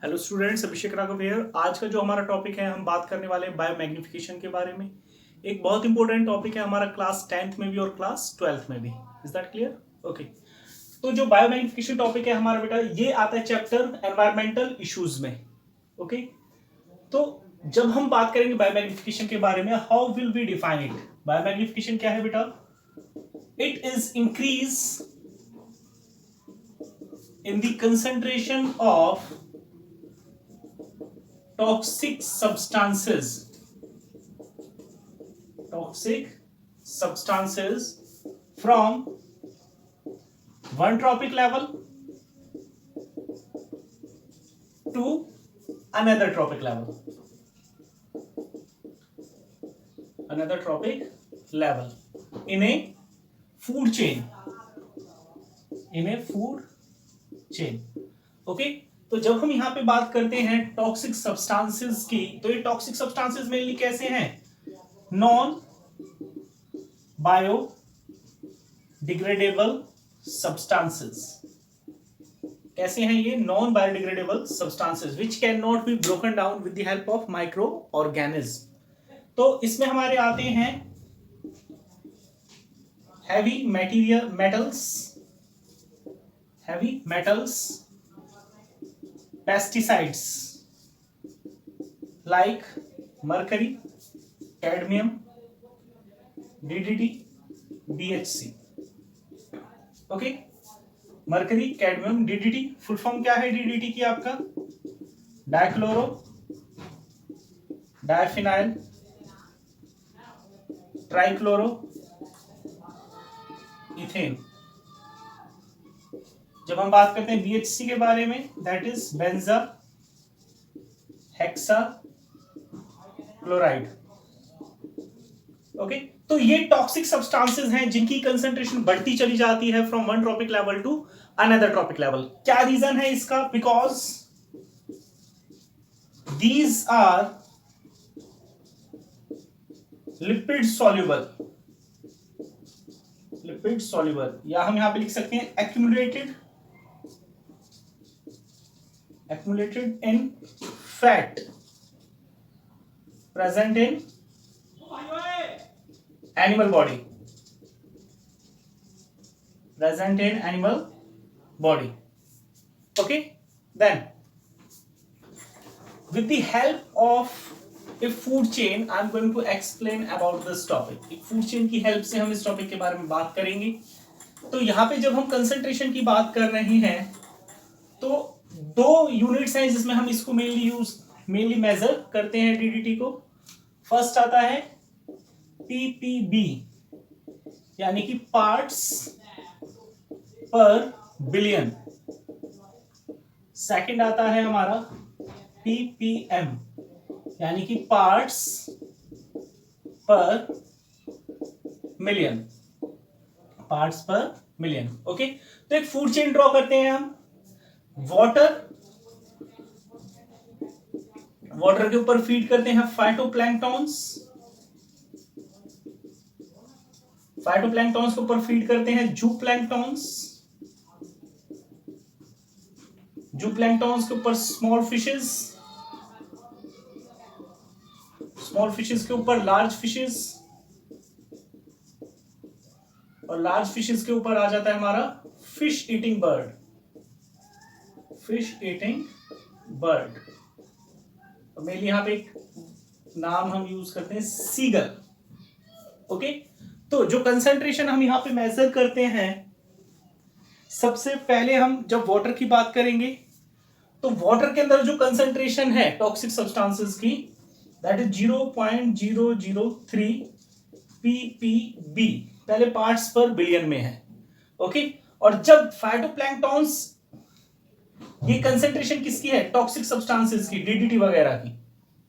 Hello students, Abhishek Raghav here. आज का जो हमारा टॉपिक है, हम बात करने वाले हैं बायोमैग्निफिकेशन के बारे में। एक बहुत इंपॉर्टेंट टॉपिक है हमारा क्लास 10th में भी और क्लास 12th में भी। Is that clear? ओके। तो जो बायोमैग्निफिकेशन टॉपिक है हमारा बेटा, ये आता है चैप्टर एनवायरमेंटल इश्यूज में। ओके। तो जब हम बात करेंगे बायोमैग्निफिकेशन के बारे में, how will we define it? Biomagnification क्या है बेटा? It is increase in the concentration of toxic substances from one tropic level to another tropic level in a food chain okay. तो जब हम यहाँ पे बात करते हैं टॉक्सिक सब्सटेंसेस की, तो ये टॉक्सिक सब्सटेंसेस मेनली कैसे हैं? Non biodegradable substances. कैसे हैं ये? Non biodegradable substances which can not be broken down with the help of micro organism. तो इसमें हमारे आते हैं heavy metals, pesticides like mercury, cadmium, DDT, BHC। Okay. Mercury, cadmium, DDT। Full form क्या है DDT की? आपका डाइक्लोरो डाइफिनाइल ट्राइक्लोरो इथेन। जब हम बात करते हैं BHC के बारे में, that is benzene hexa chloride. Okay. तो ये टॉक्सिक सब्सटेंसेस हैं जिनकी कंसंट्रेशन बढ़ती चली जाती है from one trophic level to another trophic level. क्या रीजन है इसका? Because these are lipid soluble, या हम यहां पे लिख सकते हैं accumulated in fat present in animal body, okay। Then with the help of a food chain I am going to explain about this topic। एक food chain की help से हम इस टॉपिक के बारे में बात करेंगे। तो यहाँ पे जब हम कंसंट्रेशन की बात कर रहे हैं, तो दो यूनिट्स हैं जिसमें हम इसको मेनली मेजर करते हैं DDT को। फर्स्ट आता है ppb, यानी कि पार्ट्स पर बिलियन। सेकंड आता है हमारा ppm, यानी कि पार्ट्स पर मिलियन। ओके। तो एक फूड चेन ड्रॉ करते हैं हम। वाटर के ऊपर फीड करते हैं फाइटोप्लैंक्टॉन्स के ऊपर फीड करते हैं जूप्लैंक्टॉन्स के ऊपर स्मॉल फिशेस के ऊपर लार्ज फिशेस, और लार्ज फिशेस के ऊपर आ जाता है हमारा फिश ईटिंग बर्ड। तो मेनली यहां पे एक नाम हम यूज करते हैं सीगल। ओके। तो जो कंसंट्रेशन हम यहां पे मेजर करते हैं, सबसे पहले हम जब वाटर की बात करेंगे, तो वाटर के अंदर जो कंसंट्रेशन है टॉक्सिक सब्सटेंसेस की, दैट इज 0.003 ppb, पहले पार्ट्स पर बिलियन में है। ओके। और जब फाइटोप्लैंक्टॉन्स, ये कंसंट्रेशन किसकी है? टॉक्सिक सब्सटेंसेस की, DDT वगैरह की।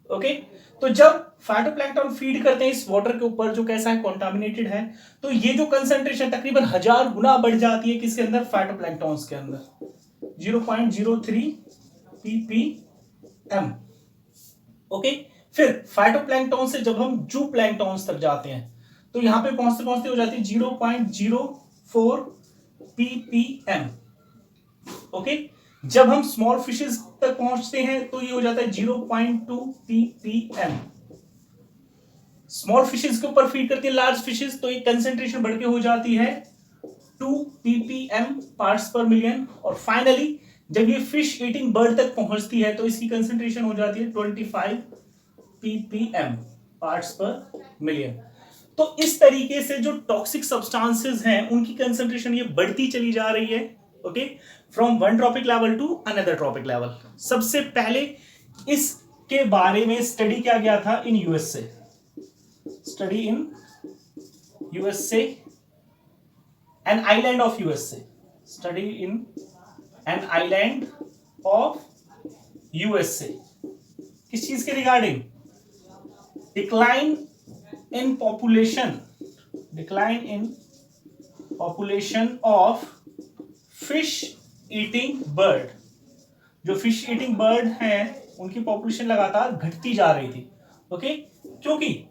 ओके। तो जब फाइटोप्लैंक्टन फीड करते हैं इस वाटर के ऊपर जो कैसा है? कॉन्टामिनेटेड है, तो ये जो कंसंट्रेशन तकरीबन 1000 गुना बढ़ जाती है किसके अंदर? फाइटोप्लैंक्टॉन्स के अंदर, 0.03 ppm। ओके। फिर फाइटोप्लैंक्टॉन से जब हम जूप्लैंक्टॉन्स तक जाते हैं, तो यहां पे पहुंचते पहुंचते हो जाती है 0.04 ppm। ओके। जब हम स्मॉल फिशेस तक पहुंचते हैं तो ये हो जाता है 0.2 ppm। स्मॉल फिशेस के ऊपर फीड करती है लार्ज फिशेस तो ये कंसेंट्रेशन बढ़ के हो जाती है 2 ppm पार्ट्स पर मिलियन। और फाइनली जब ये फिश ईटिंग बर्ड तक पहुंचती है तो इसकी कंसेंट्रेशन हो जाती है 25 ppm पार्ट्स पर मिलियन। तो इस तरीके से जो टॉक्सिक सब्सटेंसेस हैं उनकी कंसेंट्रेशन ये बढ़ती चली जा रही है, okay, from one trophic level to another trophic level. सबसे पहले इसके बारे में स्टडी किया गया था in USA, study in USA, an island of USA, study in an island of USA. किस चीज के regarding? Decline in population, decline in population of fish eating bird. जो फिश ईटिंग बर्ड हैं उनकी पॉपुलेशन लगातार घटती जा रही थी, ओके, क्योंकि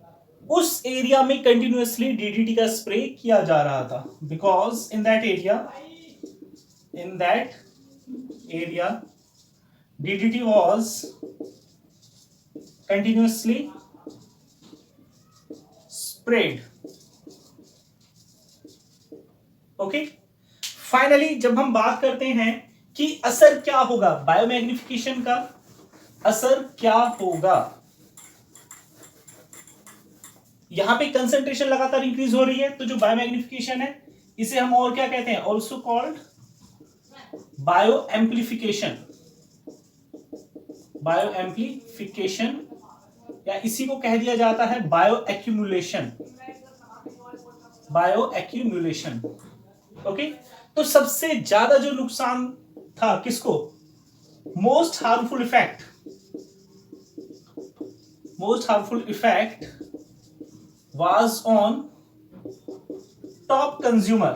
उस एरिया में कंटिन्यूअसली डीडीटी का स्प्रे किया जा रहा था, because in that area DDT was continuously spread, okay. Finally जब हम बात करते हैं कि असर क्या होगा, बायोमैग्निफिकेशन का असर क्या होगा, यहां पे कंसंट्रेशन लगातार इंक्रीज हो रही है तो जो बायोमैग्निफिकेशन है इसे हम और क्या कहते हैं, also called bio amplification, bio amplification, या इसी को कह दिया जाता है bio accumulation, bio accumulation, okay. तो सबसे ज्यादा जो नुकसान था किसको, most harmful effect was on top consumer।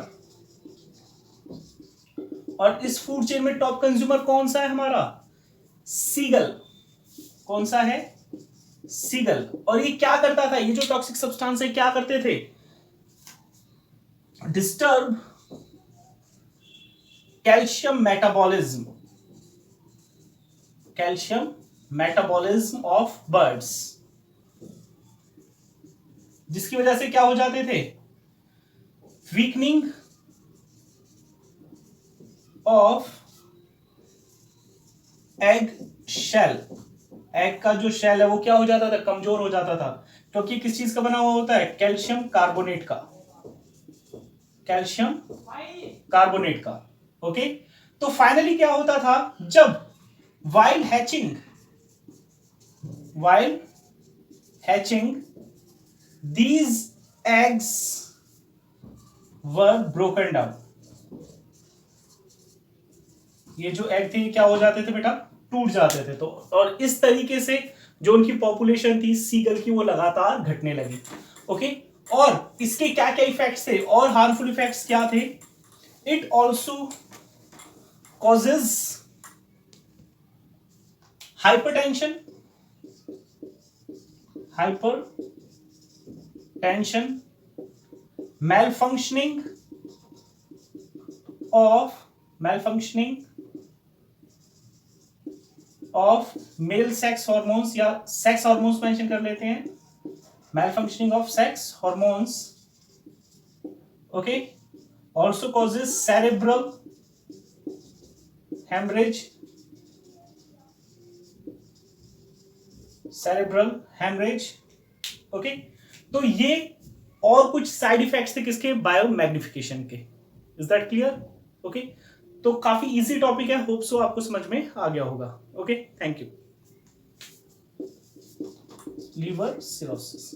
और इस फूड चेन में टॉप कंज्यूमर कौन सा है हमारा, सीगल। कौन सा है, सीगल। और ये क्या करता था, ये जो टॉक्सिक सब्सटेंस है क्या करते थे, disturb calcium metabolism of birds, जिसकी वजह से क्या हो जाते थे, weakening of egg shell, egg का जो शेल है वो क्या हो जाता था, कमजोर हो जाता था, क्योंकि किस चीज का बना हुआ होता है, कैल्शियम कार्बोनेट का, ओके। तो फाइनली क्या होता था, जब while hatching these eggs were broken down। ये जो एग थे क्या हो जाते थे बेटा, टूट जाते थे। तो और इस तरीके से जो उनकी पॉपुलेशन थी सीगल की वो लगातार घटने लगी, ओके। और इसके क्या क्या इफेक्ट्स थे, और हार्मफुल इफेक्ट्स क्या थे, it also causes hypertension, malfunctioning of male sex hormones, या sex hormones मेंशन कर लेते हैं, malfunctioning of sex hormones, okay, also causes cerebral hemorrhage, okay. तो ये और कुछ साइड इफेक्ट्स थे किसके, बायो मैग्निफिकेशन के। Is that clear, okay. तो काफी इजी टॉपिक है, होप सो आपको समझ में आ गया होगा, okay. Thank you. Liver cirrhosis.